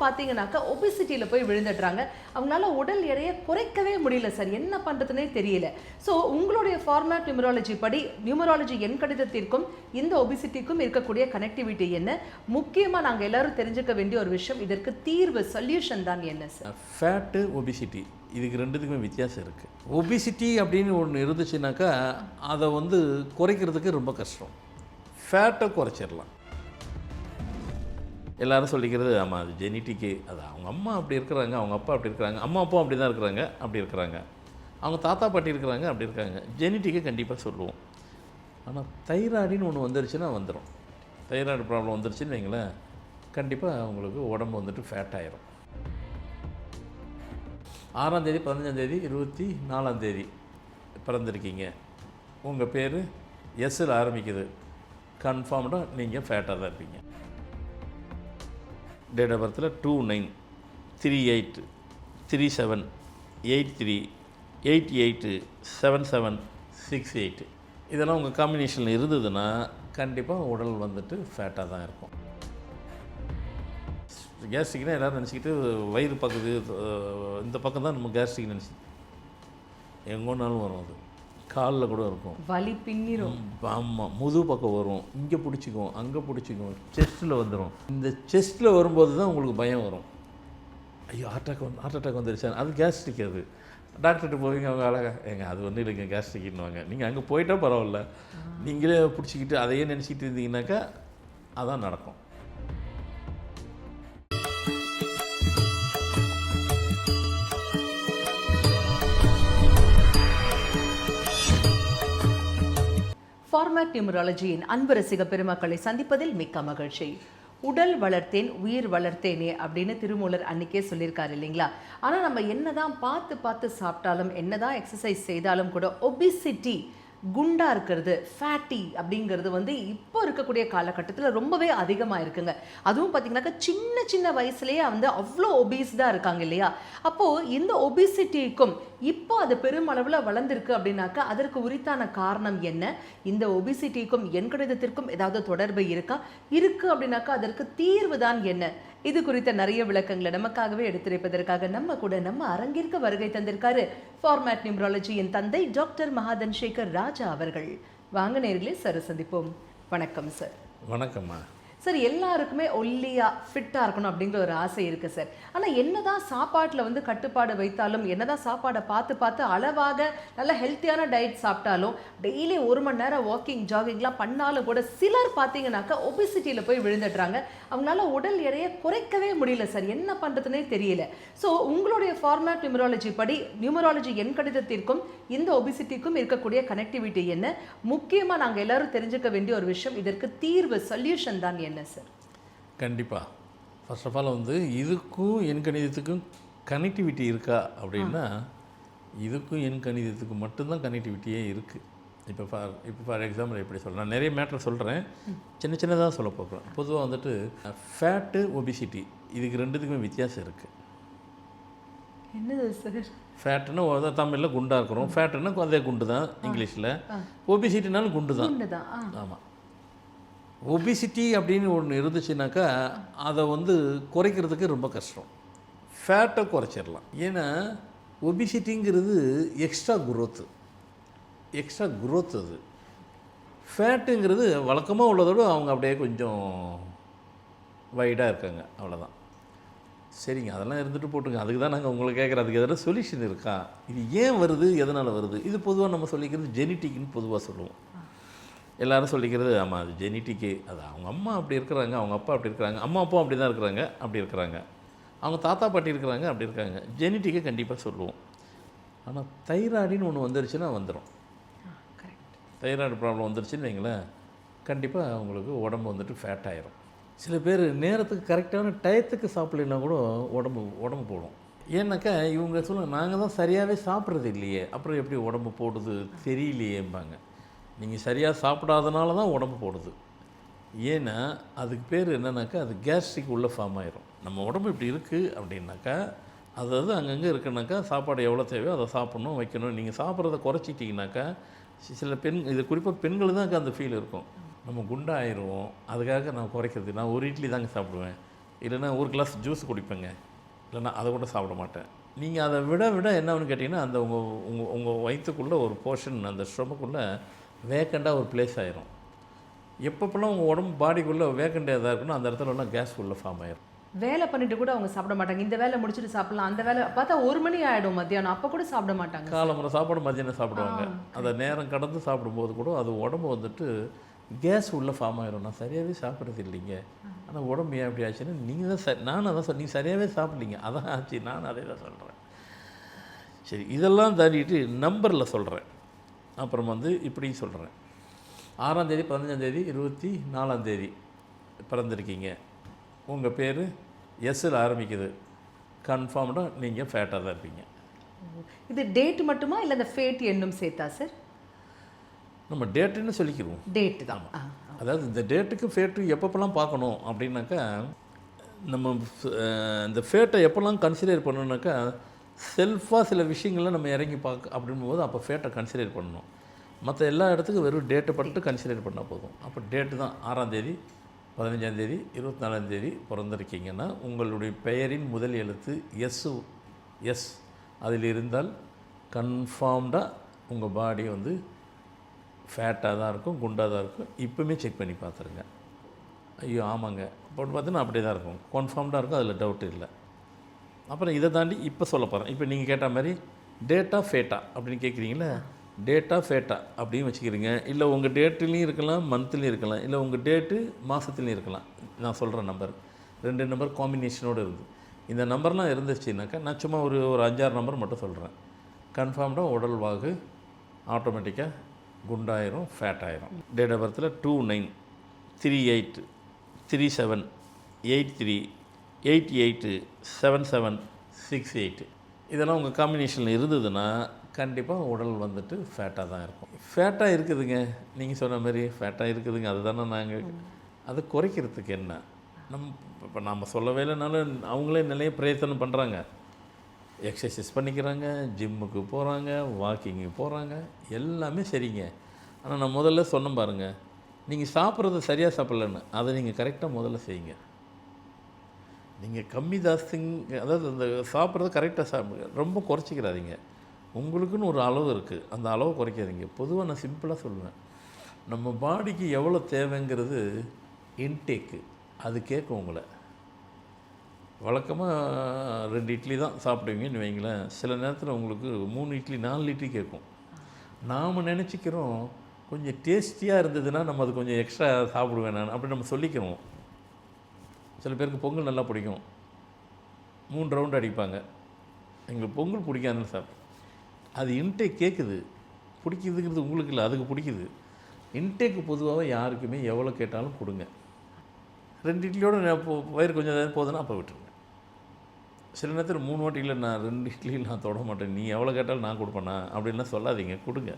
பார்த்தீங்கன்னாக்கா ஒபிசிட்டியில் போய் விழுந்துடுறாங்க. அவங்களால உடல் எடையை குறைக்கவே முடியல சார். என்ன பண்ணுறதுனே தெரியல. ஸோ உங்களுடைய ஃபார்மேட் நியூமராலஜி படி நியூமராலஜி எண் கணிதத்திற்கும் இந்த ஒபிசிட்டிக்கும் இருக்கக்கூடிய கனெக்டிவிட்டி என்ன? முக்கியமாக நாங்கள் எல்லாரும் தெரிஞ்சுக்க வேண்டிய ஒரு விஷயம், இதற்கு தீர்வு சொல்யூஷன் தான் என்ன சார்? ஃபேட்டு ஒபிசிட்டி இதுக்கு ரெண்டுத்துக்குமே வித்தியாசம் இருக்குது. ஒபிசிட்டி அப்படின்னு ஒன்று இருந்துச்சுனாக்கா அதை வந்து குறைக்கிறதுக்கு ரொம்ப கஷ்டம். ஃபேட்டை குறைச்சிடலாம். எல்லாரும் சொல்லிக்கிறது ஆமாம் அது ஜெனிட்டிக்கு, அது அவங்க அம்மா அப்படி இருக்கிறாங்க, அவங்க அப்பா அப்படி இருக்கிறாங்க, அம்மா அப்பா அப்படி தான் இருக்கிறாங்க, அப்படி இருக்கிறாங்க, அவங்க தாத்தா பாட்டி இருக்கிறாங்க, அப்படி இருக்காங்க. ஜெனிட்டிக்கு கண்டிப்பாக சொல்லுவோம். ஆனால் தைராய்டுன்னு ஒன்று வந்துருச்சுன்னா வந்துடும். தைராய்டு ப்ராப்ளம் வந்துருச்சுன்னு வைங்களேன், கண்டிப்பாக அவங்களுக்கு உடம்பு வந்துட்டு ஃபேட் ஆயிரும். 6ஆம் தேதி 15ஆம் தேதி 24ஆம் தேதி பிறந்திருக்கீங்க, உங்கள் பேர் எஸ்ஸில் ஆரம்பிக்குது, கன்ஃபார்ம்டாக நீங்கள் ஃபேட்டாக தான் இருப்பீங்க. டேட் ஆஃப் பர்த்தில் 29 38 37 83 88 77 68 இதெல்லாம் உங்கள் காம்பினேஷனில் இருந்ததுன்னா கண்டிப்பாக உடல் வந்துட்டு ஃபேட்டாக தான் இருக்கும். கேஸ்ட்ரிக்னா எல்லோரும் நினச்சிக்கிட்டு வயிறு பக்கத்து இந்த பக்கம் தான் நம்ம கேஸ்ட்ரிக் நினச்சி எங்கோனாலும் வரும். அது காலில் கூட இருக்கும், வலி பின்னிரும். ஆமாம், முதுகு பக்கம் வரும், இங்கே பிடிச்சிக்கும், அங்கே பிடிச்சிக்கும், செஸ்ட்டில் வந்துடும். இந்த செஸ்ட்டில் வரும்போது தான் உங்களுக்கு பயம் வரும். ஐயோ ஹார்ட் அட்டாக் வந்துருச்சா, அது கேஸ்ட்ரிக். அது டாக்டர்கிட்ட போவீங்க, அவங்க அழகாக அது வந்து இல்லைங்க கேஸ்ட்ரிக்னுவாங்க. நீங்கள் அங்கே போயிட்டால் பரவாயில்ல, நீங்களே பிடிச்சிக்கிட்டு அதையே நினச்சிக்கிட்டு இருந்தீங்கன்னாக்கா அதான் நடக்கும். ஃபார்மேட் நியூமராலஜியின் அன்பு ரசிக பெருமக்களை சந்திப்பதில் மிக்க மகிழ்ச்சி. உடல் வளர்த்தேன் உயிர் வளர்த்தேனே அப்படின்னு திருமூலர் அன்னைக்கே சொல்லியிருக்காரு இல்லைங்களா? ஆனால் நம்ம என்னதான் பார்த்து சாப்பிட்டாலும் என்னதான் எக்ஸசைஸ் செய்தாலும் கூட ஒபிசிட்டி, குண்டா இருக்கிறது, ஃபேட்டி அப்படிங்கிறது வந்து இப்போ இருக்கக்கூடிய காலகட்டத்தில் ரொம்பவே அதிகமாக இருக்குங்க. அதுவும் பார்த்தீங்கன்னாக்கா சின்ன வயசுலேயே வந்து அவ்வளோ ஒபீஸ்டாக இருக்காங்க இல்லையா? அப்போது இந்த ஒபிசிட்டிக்கும் இப்போ அது பெருமளவில் வளர்ந்துருக்கு அப்படின்னாக்கா அதற்கு உரித்தான காரணம் என்ன? இந்த ஒபிசிட்டிக்கும் எண்கணிதத்திற்கும் ஏதாவது தொடர்பு இருக்கா? இருக்குது அப்படின்னாக்கா அதற்கு தீர்வு தான் என்ன? இது குறித்த நிறைய விளக்கங்களை நமக்காகவே எடுத்துரைப்பதற்காக நம்ம அரங்கிற்கு வருகை தந்திருக்காரு ஃபார்மேட் நியூமராலஜியின் தந்தை டாக்டர் மகாதன் சேகர் ராஜா அவர்கள். வாங்க நேர்களே, சார் சந்திப்போம். வணக்கம் சார். வணக்கம்மா. சார், எல்லாருக்குமே ஒல்லியாக ஃபிட்டாக இருக்கணும் அப்படிங்கிற ஒரு ஆசை இருக்குது சார். ஆனால் என்னதான் சாப்பாட்டில் வந்து கட்டுப்பாடு வைத்தாலும், என்னதான் சாப்பாடை பார்த்து அளவாக நல்ல ஹெல்த்தியான டயட் சாப்பிட்டாலும், டெய்லி 1 மணி நேரம் வாக்கிங் ஜாகிங்லாம் பண்ணாலும் கூட சிலர் பார்த்தீங்கன்னாக்கா ஒபிசிட்டியில் போய் விழுந்துடுறாங்க. அவங்களால உடல் எடையை குறைக்கவே முடியல சார். என்ன பண்ணுறதுனே தெரியல. ஸோ உங்களுடைய ஃபார்மேட் நியூமராலஜி படி நியூமராலஜி எண் கணிதத்திற்கும் இந்த ஒபிசிட்டிக்கும் இருக்கக்கூடிய கனெக்டிவிட்டி என்ன? முக்கியமாக நாங்கள் எல்லாரும் தெரிஞ்சுக்க வேண்டிய ஒரு விஷயம், இதற்கு தீர்வு சொல்யூஷன் தான் என்ன சார்? கண்டிப்பாக ஃபர்ஸ்ட் ஆஃப் ஆல் வந்து இதுக்கும் எண் கணிதத்துக்கும் கனெக்டிவிட்டி இருக்கா அப்படின்னா, இதுக்கும் எண் கணிதத்துக்கும் மட்டும்தான் கனெக்டிவிட்டியே இருக்குது. இப்போ ஃபார் எக்ஸாம்பிள் எப்படி சொல்கிறேன், நான் நிறைய மேட்டர் சொல்கிறேன், சின்னதாக சொல்ல போகிறேன். பொதுவாக வந்துட்டு ஃபேட்டு ஒபிசிட்டி இதுக்கு ரெண்டுத்துக்குமே வித்தியாசம் இருக்குது. என்னது சார்? ஃபேட்டுன்னா தமிழில் குண்டாக இருக்கிறோம், ஃபேட்டுன்னா அதே குண்டு தான் இங்கிலீஷில், ஒபிசிட்டினாலும் குண்டு தான். ஆமாம். ஒபிசிட்டி அப்படின்னு ஒன்று இருந்துச்சுனாக்கா அதை வந்து குறைக்கிறதுக்கு ரொம்ப கஷ்டம். ஃபேட்டை குறைச்சிடலாம். ஏன்னா ஒபிசிட்டிங்கிறது எக்ஸ்ட்ரா குரோத் அது. ஃபேட்டுங்கிறது வழக்கமாக உள்ளதோடு அவங்க அப்படியே கொஞ்சம் வைடாக இருக்காங்க, அவ்வளோதான். சரிங்க, அதெல்லாம் இருந்துட்டு போட்டுங்க. அதுக்கு தான் நாங்கள் உங்களை கேட்குறோம், அதுக்கு எதாவது சொல்யூஷன் இருக்கா, இது ஏன் வருது, எதனால் வருது? இது பொதுவாக நம்ம சொல்லிக்கிறது ஜெனிட்டிக்னு பொதுவாக சொல்லுவோம். எல்லோரும் சொல்லிக்கிறது ஆமாம் அது ஜெனிட்டிக்கு, அது அவங்க அம்மா அப்படி இருக்கிறாங்க, அவங்க அப்பா அப்படி இருக்கிறாங்க, அம்மா அப்பா அப்படி தான் இருக்கிறாங்க, அப்படி இருக்கிறாங்க, அவங்க தாத்தா பாட்டி இருக்கிறாங்க, அப்படி இருக்காங்க. ஜெனிட்டிக்கை கண்டிப்பாக சொல்லுவோம். ஆனால் தைராய்டுன்னு ஒன்று வந்துருச்சுன்னா வந்துடும். தைராய்டு ப்ராப்ளம் வந்துருச்சுன்னு வைங்களேன், கண்டிப்பாக அவங்களுக்கு உடம்பு வந்துட்டு ஃபேட் ஆயிரும். சில பேர் நேரத்துக்கு கரெக்டான டயத்துக்கு சாப்பிட்லன்னா கூட உடம்பு போடும். ஏன்னாக்கா இவங்க சொல்லுவாங்க, நாங்கள் தான் சரியாகவே சாப்பிட்றது இல்லையே, அப்புறம் எப்படி உடம்பு போடுது தெரியலையேம்பாங்க. நீங்கள் சரியாக சாப்பிடாதனால தான் உடம்பு போடுது. ஏன்னா அதுக்கு பேர் என்னன்னாக்கா அது கேஸ்ட்ரிக் உள்ள ஃபார்ம் ஆயிரும். நம்ம உடம்பு இப்படி இருக்குது அப்படின்னாக்கா அதாவது அங்கங்கே இருக்குனாக்கா சாப்பாடு எவ்வளோ தேவையோ அதை சாப்பிட்ணும், வைக்கணும். நீங்கள் சாப்பிட்றத குறைச்சிட்டிங்கனாக்கா சில இது குறிப்பாக பெண்கள் தான் அந்த ஃபீல் இருக்கும், நம்ம குண்டாகிடுவோம். அதுக்காக நான் குறைக்கிறது, நான் ஒரு இட்லி தாங்க சாப்பிடுவேன், இல்லைன்னா ஒரு கிளாஸ் ஜூஸ் குடிப்பேங்க, இல்லைன்னா அதை கூட சாப்பிட மாட்டேன். நீங்கள் அதை விட என்னன்னு கேட்டிங்கன்னா, அந்த உங்கள் வயிற்றுக்குள்ளே ஒரு போர்ஷன், அந்த ஸ்டொமக்குள்ளே வேக்கண்டாக ஒரு பிளேஸ் ஆயிரும். எப்பப்பெல்லாம் உங்கள் உடம்பு பாடிக்குள்ளே வேக்கண்ட் எதாக இருக்குன்னா அந்த இடத்துலலாம் கேஸ் உள்ள ஃபார்ம் ஆயிரும். வேலை பண்ணிட்டு கூட அவங்க சாப்பிட மாட்டாங்க. இந்த வேலை முடிச்சுட்டு சாப்பிடலாம், அந்த வேலை பார்த்தா 1 மணி ஆயிடும் மத்தியானம், அப்போ கூட சாப்பிட மாட்டாங்க. காலம்புற சாப்பாடு மதியானம் சாப்பிடுவாங்க. அந்த நேரம் கடந்து சாப்பிடும்போது கூட அது உடம்பு வந்துட்டு கேஸ் உள்ள ஃபார்ம் ஆயிரும். நான் சரியாகவே சாப்பிட்றது இல்லைங்க, ஆனால் உடம்பு ஏன் அப்படி ஆச்சுன்னு நீங்கள் தான் நானும் அதான் சொல், நீங்கள் சரியாகவே சாப்பிட்லீங்க, அதான் ஆச்சு. நான் அதே தான் சொல்கிறேன். சரி, இதெல்லாம் தாண்டிட்டு நம்பரில் சொல்கிறேன். அப்புறம் வந்து இப்படி சொல்கிறேன். 6ஆம் தேதி, 15ஆம் தேதி, 24ஆம் தேதி பிறந்திருக்கீங்க. உங்கள் பேர் எஸ்ஸில் ஆரம்பிக்குது. கன்ஃபார்ம்டாக நீங்கள் ஃபேட்டாக தான் இருப்பீங்க. இது டேட் மட்டுமா இல்லை இந்த ஃபேட் எண்ணும் சேர்த்தா சார்? நம்ம டேட்டுன்னு சொல்லிக்கிடுவோம். டேட்டு தான். அதாவது இந்த டேட்டுக்கு ஃபேட்டு எப்பப்பெல்லாம் பார்க்கணும் அப்படின்னாக்கா, நம்ம இந்த ஃபேட்டை எப்போல்லாம் கன்சிடர் பண்ணணுன்னாக்கா, செல்ஃபாக சில விஷயங்களை நம்ம இறங்கி பார்க்க அப்படின்போது அப்போ ஃபேட்டை கன்சிடர் பண்ணணும். மற்ற எல்லா இடத்துக்கும் வெறும் டேட்டை பட்டு கன்சிடர் பண்ணால் போதும். அப்போ டேட்டு தான் 6ஆம் தேதி, 15ஆம் தேதி, 24ஆம் தேதி பிறந்திருக்கீங்கன்னா உங்களுடைய பெயரின் முதல் எழுத்து எஸ் அதில் இருந்தால் கன்ஃபார்ம்டாக உங்கள் பாடி வந்து ஃபேட்டாக தான் இருக்கும், குண்டாக தான் இருக்கும். இப்போவுமே செக் பண்ணி பார்த்துருங்க. ஐயோ ஆமாங்க போட்டு பார்த்தீங்கன்னா அப்படியே தான் இருக்கும், கன்ஃபார்ம்டாக இருக்கும், அதில் டவுட்டு இல்லை. அப்புறம் இதை தாண்டி இப்போ சொல்ல போகிறேன். இப்போ நீங்கள் கேட்ட மாதிரி டேட்டா ஃபேட்டா அப்படின்னு கேட்குறீங்களே, டேட்டா ஃபேட்டா அப்படின்னு வச்சுக்கிறீங்க. இல்லை உங்கள் டேட்டுலேயும் இருக்கலாம், மந்த்லேயும் இருக்கலாம், இல்லை உங்கள் டேட்டு மாதத்துலேயும் இருக்கலாம். நான் சொல்கிற நம்பர் 2 நம்பர் காம்பினேஷனோடு இருக்குது. இந்த நம்பர்லாம் இருந்துச்சுனாக்கா நான் சும்மா ஒரு 5-6 நம்பர் மட்டும் சொல்கிறேன். கன்ஃபார்ம்டாக உடல் வாகு ஆட்டோமேட்டிக்காக குண்டாயிரும், ஃபேட் ஆயிரும். டேட் ஆஃப் பர்த்தில் 29, 38, 37, 83, 88, 77, 68 இதெல்லாம் உங்கள் காம்பினேஷனில் இருந்ததுன்னா கண்டிப்பாக உடல் வந்துட்டு ஃபேட்டாக தான் இருக்கும். ஃபேட்டாக இருக்குதுங்க, நீங்கள் சொன்ன மாதிரி ஃபேட்டாக இருக்குதுங்க. அதுதானே நாங்கள் அதை குறைக்கிறதுக்கு என்ன இப்போ நம்ம சொல்லவே இல்லைனாலும் அவங்களே நிறைய பிரயத்தனம் பண்ணுறாங்க. எக்ஸசைஸ் பண்ணிக்கிறாங்க, ஜிம்முக்கு போகிறாங்க, வாக்கிங்கு போகிறாங்க, எல்லாமே சரிங்க. ஆனால் நான் முதல்ல சொன்னேன் பாருங்கள், நீங்கள் சாப்பிட்றது சரியாக சாப்பிட்லன்னு அதை நீங்கள் கரெக்டாக முதல்ல செய்யுங்க. நீங்கள் கம்மி ஜாஸ்திங்க, அதாவது அந்த சாப்பிட்றது கரெக்டாக சாப்பிடுங்க, ரொம்ப குறைச்சிக்கிறாதீங்க. உங்களுக்குன்னு ஒரு அளவு இருக்குது, அந்த அளவை குறைக்காதீங்க. பொதுவாக நான் சிம்பிளாக சொல்லுவேன், நம்ம பாடிக்கு எவ்வளோ தேவைங்கிறது இன்டேக்கு, அது கேட்கும் உங்களை. வழக்கமாக 2 இட்லி தான் சாப்பிடுவீங்கன்னு வைங்களேன், சில நேரத்தில் உங்களுக்கு 3 இட்லி 4 இட்லி கேட்கும். நாம் நினச்சிக்கிறோம் கொஞ்சம் டேஸ்டியாக இருந்ததுன்னா நம்ம அது கொஞ்சம் எக்ஸ்ட்ரா சாப்பிடுவேன் நான் அப்படி நம்ம சொல்லிக்கிறோம். சில பேருக்கு பொங்கல் நல்லா பிடிக்கும், 3 ரவுண்டு அடிப்பாங்க. எங்களுக்கு பொங்கல் பிடிக்காதுன்னு சாப்பிடும். அது இன்டேக் கேட்குது, பிடிக்குதுங்கிறது உங்களுக்கு இல்லை, அதுக்கு பிடிக்குது. இன்டேக்கு பொதுவாக யாருக்குமே எவ்வளோ கேட்டாலும் கொடுங்க. 2 இட்லியோடு வயிறு கொஞ்சம் போதுன்னா அப்போ விட்டுருங்க. சில நேரத்தில் 3 வாட்டி இல்லை, நான் 2 இட்லி நான் தொட மாட்டேன், நீ எவ்வளோ கேட்டாலும் நான் கொடுப்பேண்ணா அப்படின்லாம் சொல்லாதீங்க, கொடுங்க.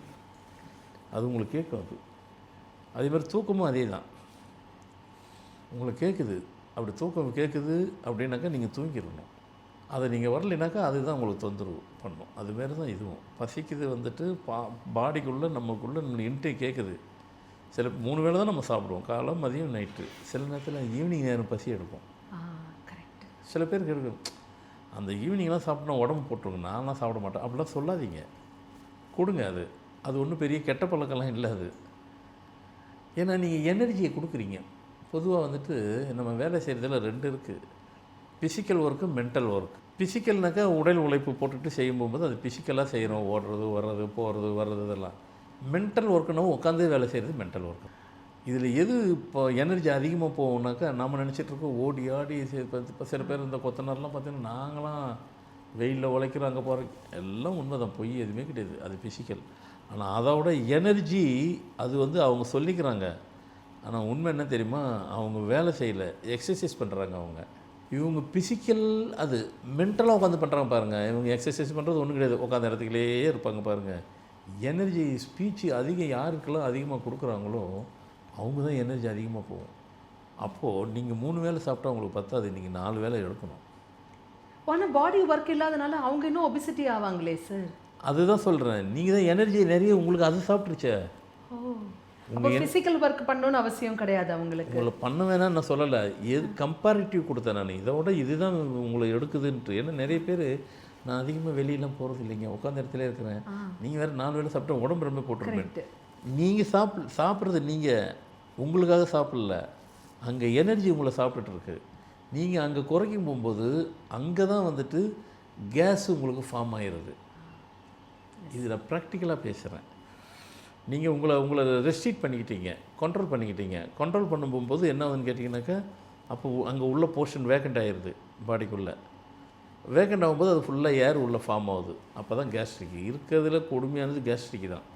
அது உங்களுக்கு கேட்கும். அதே மாதிரி தூக்கமும் அதே தான். உங்களுக்கு கேட்குது, அப்படி தூக்கம் கேட்குது அப்படின்னாக்கா நீங்கள் தூங்கிடணும். அதை நீங்கள் வரலைனாக்கா அதுதான் உங்களுக்கு தொந்தரவு பண்ணும். அதுமாரி தான் இதுவும். பசிக்குது வந்துட்டு பாடிக்குள்ளே நமக்குள்ளே இன்டேக் கேட்குது. சில 3 வேளை தான் நம்ம சாப்பிடுவோம், காலம் மதியம் நைட்டு. சில நேரத்தில் ஈவினிங் நேரம் பசி எடுக்கும். சில பேருக்கு எடுக்கும், அந்த ஈவினிங்லாம் சாப்பிட்டா உடம்பு போட்டுருங்க, நான்லாம் சாப்பிட மாட்டேன் அப்படிலாம் சொல்லாதீங்க, கொடுங்க. அது ஒன்றும் பெரிய கெட்ட பழக்கம்லாம் இல்லை அது. ஏன்னா நீங்கள் எனர்ஜியை கொடுக்குறீங்க. பொதுவாக வந்துட்டு நம்ம வேலை செய்கிறதுல 2 இருக்குது, ஃபிசிக்கல் ஒர்க்கு, மென்டல் ஒர்க். ஃபிசிக்கல்னாக்கா உடல் உழைப்பு போட்டுட்டு செய்யும்போது அது ஃபிசிக்கலாக செய்கிறோம், ஓடுறது வர்றது போகிறது வர்றது இதெல்லாம். மென்டல் ஒர்க்குன்னா உட்காந்தே வேலை செய்கிறது மென்டல் ஒர்க்கு. இதில் எது இப்போ எனர்ஜி அதிகமாக போகும்னாக்கா நம்ம நினச்சிட்ருக்கோம் ஓடி ஆடி. இப்போ சில பேர் இந்த கொத்தனார்லாம் பார்த்தீங்கன்னா நாங்களாம் வெயிலில் உழைக்கிறோம், அங்கே போகிறோம், எல்லாம் உண்மை தான், பொய் எதுவுமே கிடையாது, அது ஃபிசிக்கல். ஆனால் அதோட எனர்ஜி அது வந்து அவங்க சொல்லிக்கிறாங்க. ஆனால் உண்மை என்ன தெரியுமா, அவங்க வேலை செய்யலை, எக்ஸசைஸ் பண்ணுறாங்க அவங்க. இவங்க ஃபிசிக்கல், அது மென்டலாக உட்காந்து பண்ணுறாங்க பாருங்கள். இவங்க எக்ஸசைஸ் பண்ணுறது ஒன்றும் கிடையாது, உட்காந்த இடத்துக்குள்ளே இருப்பாங்க பாருங்கள். எனர்ஜி ஸ்பீச்சு அதிகம் யாருக்கெல்லாம் அதிகமாக கொடுக்குறாங்களோ அவங்க தான் எனர்ஜி அதிகமாக போகும். அப்போது நீங்கள் 3 வேளை சாப்பிட்டா உங்களுக்கு பத்தாது, நீங்கள் 4 வேளை எடுக்கணும். ஆனால் பாடி ஒர்க் இல்லாதனால அவங்க இன்னும் ஒபிசிட்டி ஆவாங்களே சார். அதுதான் சொல்கிறேன், நீங்கள் தான் எனர்ஜி நிறைய உங்களுக்கு அது சாப்பிட்ருச்சே. அப்போ ஃபிசிக்கல் ஒர்க் பண்ணணும்னு அவசியம் கிடையாது அவங்களுக்கு. உங்களை பண்ண வேணாம்னு நான் சொல்லலை, எது கம்பேரிட்டிவ் கொடுத்தேன் நான், இதோட இதுதான் உங்களை எடுக்குதுன்ட்டு. ஏன்னா நிறைய பேர் நான் அதிகமாக வெளியெல்லாம் போகிறது இல்லைங்க, உட்காந்த இடத்துல இருக்கிறேன், நீங்கள் வேறு 4 வேளை சாப்பிட்டா உடம்பு ரொம்ப போட்டுருப்பேன். நீங்கள் சாப்பிட்றது நீங்கள் உங்களுக்காக சாப்பிடல, அங்கே எனர்ஜி உங்களை சாப்பிட்டுருக்கு. நீங்கள் அங்கே குறைக்கும் போகும்போது அங்கே தான் வந்துட்டு கேஸ் உங்களுக்கு ஃபார்ம் ஆகிடுது. இது நான் ப்ராக்டிக்கலாக பேசுகிறேன். நீங்கள் உங்களை ரெஸ்ட்ரிக்ட் பண்ணிக்கிட்டீங்க, கண்ட்ரோல் பண்ணிக்கிட்டீங்க. கண்ட்ரோல் பண்ண போகும்போது என்ன ஆகுதுன்னு கேட்டிங்கனாக்கா, அப்போ அங்கே உள்ள போர்ஷன் வேக்கண்ட் ஆகிடுது. பாடிக்குள்ளே வேக்கண்ட் ஆகும்போது அது ஃபுல்லாக ஏர் உள்ளே ஃபார்ம் ஆகுது. அப்போ தான் கேஸ்ட்ரிக் இருக்கிறதுல கொடுமையானது கேஸ்ட்ரிக்கு தான்.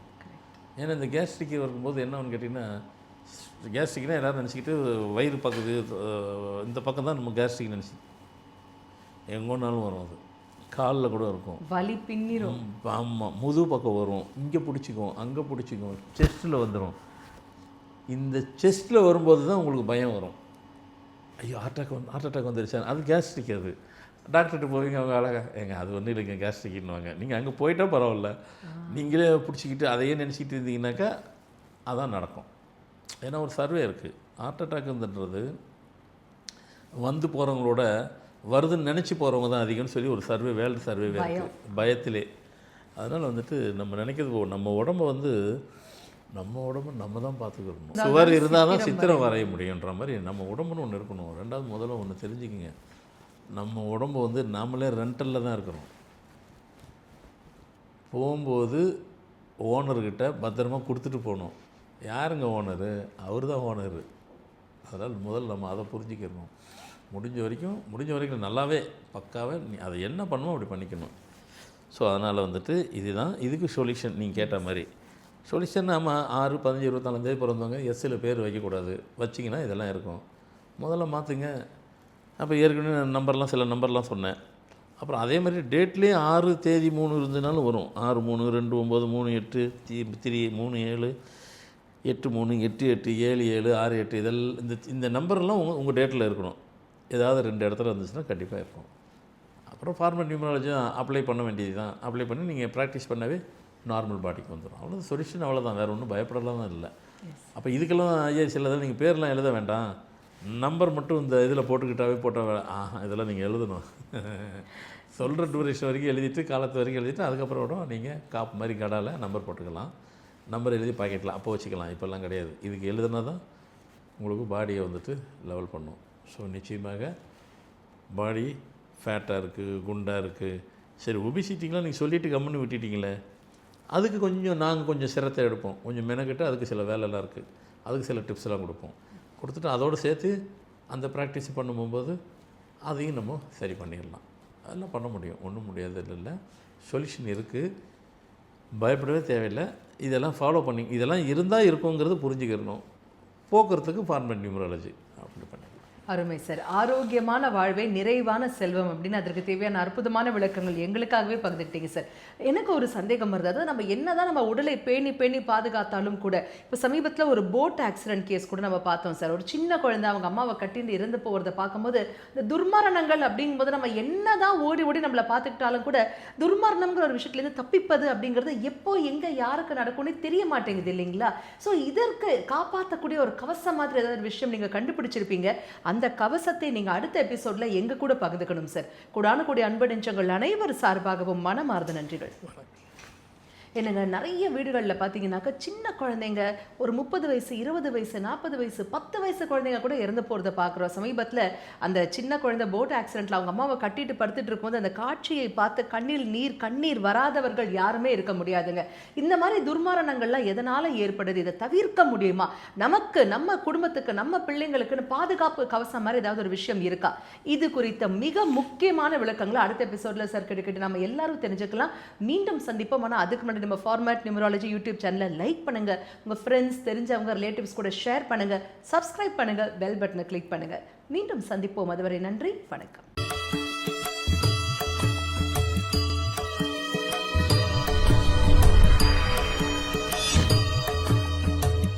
ஏன்னா இந்த கேஸ்ட்ரிக் வரும்போது என்ன ஆகுன்னு கேட்டிங்கன்னா, கேஸ்ட்ரிக்னால் எல்லோரும் நினச்சிக்கிட்டு வயிறு பக்கத்து இந்த பக்கம் தான் நம்ம கேஸ்ட்ரிக் நினச்சி எங்கோனாலும் வரும். அது காலில் கூட இருக்கும், வலி பின்னிரும். ஆமாம், முதுகு பக்கம் வரும், இங்கே பிடிச்சிக்கும், அங்கே பிடிச்சிக்கும், செஸ்ட்டில் வந்துடும். இந்த செஸ்ட்டில் வரும்போது தான் உங்களுக்கு பயம் வரும். ஐயோ ஹார்ட் அட்டாக் வந்துருச்சா, அது கேஸ்ட்ரிக். அது டாக்டர்கிட்ட போவீங்க, அவங்க அழகாக ஏங்க அது ஒன்றும் இல்லைங்க கேஸ்ட்ரிக்னுவாங்க. நீங்கள் அங்கே போயிட்டால் பரவாயில்ல, நீங்களே பிடிச்சிக்கிட்டு அதையே நினச்சிக்கிட்டு இருந்தீங்கன்னாக்கா அதான் நடக்கும். ஏன்னா ஒரு சர்வே இருக்குது, ஹார்ட் அட்டாக்குன்றது வந்து போகிறவங்களோட வருதுன்னு நினச்சி போகிறவங்க தான் அதிகம்னு சொல்லி ஒரு சர்வே, வேர்ல்டு சர்வேவே இருக்குது, பயத்திலே. அதனால் வந்துட்டு நம்ம நினைக்கிறது நம்ம உடம்பை நம்ம தான் பார்த்துக்கணும். சுவர் இருந்தால் தான் சித்திரம் வரைய முடியுன்ற மாதிரி நம்ம உடம்புன்னு ஒன்று இருக்கணும். ரெண்டாவது முதல்ல ஒன்று தெரிஞ்சுக்கிங்க, நம்ம உடம்பு நாமளே ரெண்டலில் தான் இருக்கிறோம். போகும்போது ஓனர்கிட்ட பத்திரமா கொடுத்துட்டு போகணும். யாருங்க ஓனரு? அவர் தான் ஓனரு. அதனால் முதல்ல நம்ம அதை புரிஞ்சுக்கணும். முடிஞ்ச வரைக்கும் நல்லாவே பக்காவே அதை என்ன பண்ணணுமோ அப்படி பண்ணிக்கணும். ஸோ அதனால் இதுதான் இதுக்கு சொல்யூஷன். நீங்கள் கேட்ட மாதிரி சொல்யூஷன், நம்ம 6, 15, 24 தேதி பிறந்தவங்க எஸ்ஸில் பேர் வைக்கக்கூடாது. வச்சிங்கன்னா இதெல்லாம் இருக்கும். முதல்ல மாற்றுங்க. அப்போ ஏற்கனவே சில நம்பர்லாம் சொன்னேன். அப்புறம் அதே மாதிரி டேட்லேயே 6 தேதி 3 இருந்ததுனாலும் வரும். 6, 3, 2, 9, 3, 8, 3, 3, 7, 8, 3, 8, 8, 7, 7, 6, 8 இதெல்லாம் இந்த நம்பர்லாம் உங்கள் டேட்டில் இருக்கணும். ஏதாவது 2 இடத்துல இருந்துச்சுன்னா கண்டிப்பாக இருக்கும். அப்புறம் ஃபார்மல் நியூமராலஜி அப்ளை பண்ண வேண்டியது தான். அப்ளை பண்ணி நீங்கள் ப்ராக்டிஸ் பண்ணவே நார்மல் பாடிக்கு வந்துடும். அவ்வளோ சொல்யூஷன், அவ்வளோதான். வேறு ஒன்றும் பயப்படலாம் தான் இல்லை. அப்போ இதுக்கெல்லாம் சிலதில் நீங்கள் பேர்லாம் எழுத வேண்டாம், நம்பர் மட்டும் இந்த இதில் போட்டுக்கிட்டாவே இதெல்லாம் நீங்கள் எழுதணும். சொல்கிற டூரேஷன் வரைக்கும் எழுதிட்டு, காலத்து வரைக்கும் எழுதிட்டு, அதுக்கப்புறம் கூட நீங்கள் காப்பு மாதிரி கடாவில் நம்பர் போட்டுக்கலாம், நம்பர் எழுதி பாக்கெட்டில் அப்போ வச்சுக்கலாம். இப்போல்லாம் கிடையாது. இதுக்கு எழுதுனா தான் உங்களுக்கு பாடியை லெவல் பண்ணும். ஸோ நிச்சயமாக பாடி ஃபேட்டாக இருக்குது, குண்டாக இருக்குது. சரி, ஒபிசிட்டிக்கெலாம் நீங்கள் சொல்லிவிட்டு கம்முன்னு விட்டுட்டிங்களே, அதுக்கு நாங்கள் கொஞ்சம் சிரத்தை எடுப்போம், கொஞ்சம் மெனக்கிட்டு அதுக்கு சில வேலைலாம் இருக்குது, அதுக்கு சில டிப்ஸ்லாம் கொடுத்துட்டு அதோடு சேர்த்து அந்த ப்ராக்டிஸ் பண்ணும்போது அதையும் நம்ம சரி பண்ணிடலாம். அதெல்லாம் பண்ண முடியும், ஒன்றும் முடியாது இல்லை. சொல்யூஷன் இருக்குது, பயப்படவே தேவையில்லை. இதெல்லாம் ஃபாலோ பண்ணி இதெல்லாம் இருந்தால் இருக்குங்கிறது புரிஞ்சுக்கிறணும். போக்குறதுக்கு ஃபார்மல் நியூமராலஜி அப்படி பண்ணி. அருமை சார். ஆரோக்கியமான வாழ்வே நிறைவான செல்வம் அப்படின்னு அதற்கு தேவையான அற்புதமான விளக்கங்கள் எங்களுக்காகவே பகிர்ந்துக்கிட்டீங்க சார். எனக்கு ஒரு சந்தேகம் வருது. அதாவது நம்ம என்னதான் நம்ம உடலை பேணி பாதுகாத்தாலும் கூட, இப்போ சமீபத்தில் ஒரு போட் ஆக்சிடென்ட் கேஸ் கூட நம்ம பார்த்தோம் சார். ஒரு சின்ன குழந்தை அவங்க அம்மாவை கட்டிட்டு இறந்து போகிறத பார்க்கும்போது, இந்த துர்மரணங்கள் அப்படிங்கும்போது நம்ம என்னதான் ஓடி நம்மளை பார்த்துக்கிட்டாலும் கூட துர்மரணங்கிற ஒரு விஷயத்துலேருந்து தப்பிப்பது அப்படிங்கிறது எப்போ எங்கே யாருக்கு நடக்கும்னு தெரிய மாட்டேங்குது இல்லைங்களா? ஸோ இதற்கு காப்பாற்றக்கூடிய ஒரு கவசம் மாதிரி ஏதாவது விஷயம் நீங்கள் கண்டுபிடிச்சிருப்பீங்க. அந்த கவசத்தை நீங்க அடுத்த எபிசோட்ல எங்க கூட பகிர்ந்துக்கணும் சார். கூடான அன்பு நெஞ்சங்கள் அனைவர் சார்பாகவும் மனமார்ந்த நன்றிகள். என்னங்க, நிறைய வீடுகளில் பார்த்தீங்கன்னாக்கா சின்ன குழந்தைங்க ஒரு 30 வயசு, 20 வயசு, 40 வயசு, 10 வயசு குழந்தைங்க கூட இறந்து போகிறத பார்க்குறோம். சமீபத்தில் அந்த சின்ன குழந்தை போட் ஆக்சிடென்ட்டில் அவங்க அம்மாவை கட்டிட்டு படுத்துட்டு இருக்கும்போது அந்த காட்சியை பார்த்து கண்ணீர் வராதவர்கள் யாருமே இருக்க முடியாதுங்க. இந்த மாதிரி துர்மரணங்கள்லாம் எதனால் ஏற்படுது? இதை தவிர்க்க முடியுமா? நமக்கு, நம்ம குடும்பத்துக்கு, நம்ம பிள்ளைங்களுக்குன்னு பாதுகாப்பு கவசம் மாதிரி ஏதாவது ஒரு விஷயம் இருக்கா? இது குறித்த மிக முக்கியமான விளக்கங்களை அடுத்த எபிசோட்ல சார் கிட்ட நம்ம எல்லாரும் தெரிஞ்சுக்கலாம். மீண்டும் சந்திப்போம். ஆனால் அதுக்கு முன்னாடி நம்ம ஃபார்மேட் நியூமராலஜி யூடியூப் சேனலை லைக் பண்ணுங்க, உங்க ஃப்ரெண்ட்ஸ், தெரிஞ்சவங்க, ரிலேட்டிவ்ஸ் கூட ஷேர் பண்ணுங்க, சப்ஸ்கிரைப் பண்ணுங்க, பெல் பட்டனை கிளிக் பண்ணுங்க. மீண்டும் சந்திப்போம். அதுவரை நன்றி, வணக்கம்.